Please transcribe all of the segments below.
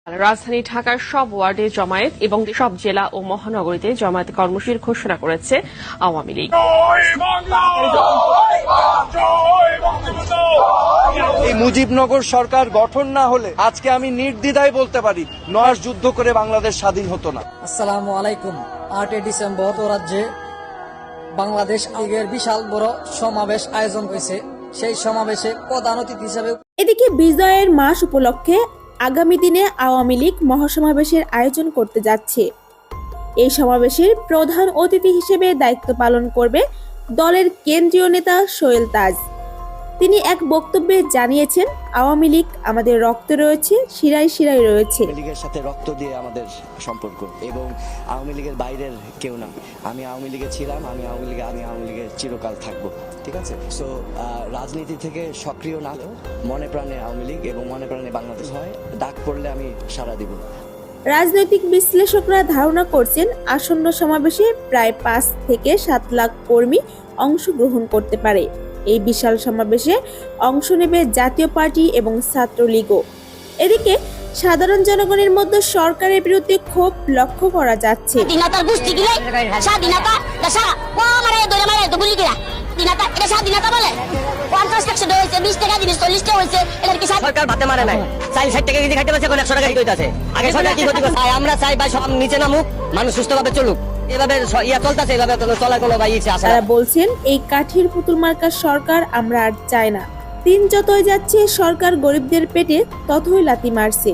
রাজধানী ঢাকার সব ওয়ার্ডে জমায়েত এবং সব জেলা ও মহানগরীতে জমায়েত কর্মসূচির ঘোষণা করেছে আওয়ামী লীগ। এই মুজিবনগর সরকার গঠন না হলে আজকে আমি নির্দ্বিধায় বলতে পারি 9 মাস যুদ্ধ করে বাংলাদেশ স্বাধীন হতো না। আসসালামু আলাইকুম। 8 ডিসেম্বর রাজ্যে বাংলাদেশ লীগের বিশাল বড় সমাবেশ আয়োজন হয়েছে। সেই সমাবেশে প্রধান অতিথি হিসেবে এদিকে বিজয়ের মাস উপলক্ষে আগামী দিনে আওয়ামী লীগ মহাসমাবেশের আয়োজন করতে যাচ্ছে। এই সমাবেশের প্রধান অতিথি হিসেবে দায়িত্ব পালন করবে দলের কেন্দ্রীয় নেতা সোহেল তাজ। তিনি এক বক্তব্যে জানিয়েছেন, আওয়ামী লীগ আমাদের রক্তে রয়েছে, শিরায় শিরায় রয়েছে। আওয়ামী লীগের সাথে রক্ত দিয়ে আমাদের সম্পর্ক এবং আওয়ামী লীগের বাইরের কেউ না। আমি আওয়ামী লীগে ছিলাম, আমি আওয়ামী লীগে চিরকাল থাকবো। ঠিক আছে। সো রাজনীতি থেকে সক্রিয় না হলেও মনে প্রাণে আওয়ামী লীগ এবং মনে প্রাণে বাংলাদেশ হয়। ডাক পড়লে আমি সাড়া দিব। রাজনৈতিক বিশ্লেষকরা ধারণা করছেন, আসন্ন সমাবেশে প্রায় 5 থেকে 7 লাখ কর্মী অংশগ্রহণ করতে পারে। এই বিশাল সমাবেশে অংশ নেবে জাতীয় পার্টি এবং ছাত্রলীগও। এদিকে সাধারণ জনগণের মধ্যে সরকারের বিরুদ্ধে ক্ষোভ লক্ষ্য করা যাচ্ছে। সরকার ভাতে মারে নাই, 60 টাকা কেজি খাইতে পারছে, এখন 100 টাকা হইতাছে। আগে সরকার কি ক্ষতি করছে? আমরা চাই ভাই সব নিচে নামুক, মানুষ সুস্থভাবে চলুক। এভাবে চলতেছে, এভাবে চলার কোনো ভাই ইচ্ছে আছে। তারা বলছেন, এই কাঠির পুতুল মার্কার সরকার আমরা আর চাই না। দিন যতই যাচ্ছে সরকার গরিবদের পেটে ততই লাথি মারছে।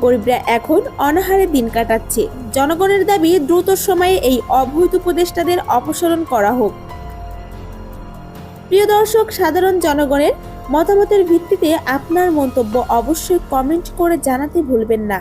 গরিবরা এখন অনাহারে দিন কাটাচ্ছে। জনগণের দাবি দ্রুত সময়ে এই অবৈধ উপদেষ্টাদের অপসারণ করা হোক। প্রিয় দর্শক, সাধারণ জনগণের মতামতের ভিত্তিতে আপনার মন্তব্য অবশ্যই কমেন্ট করে জানাতে ভুলবেন না।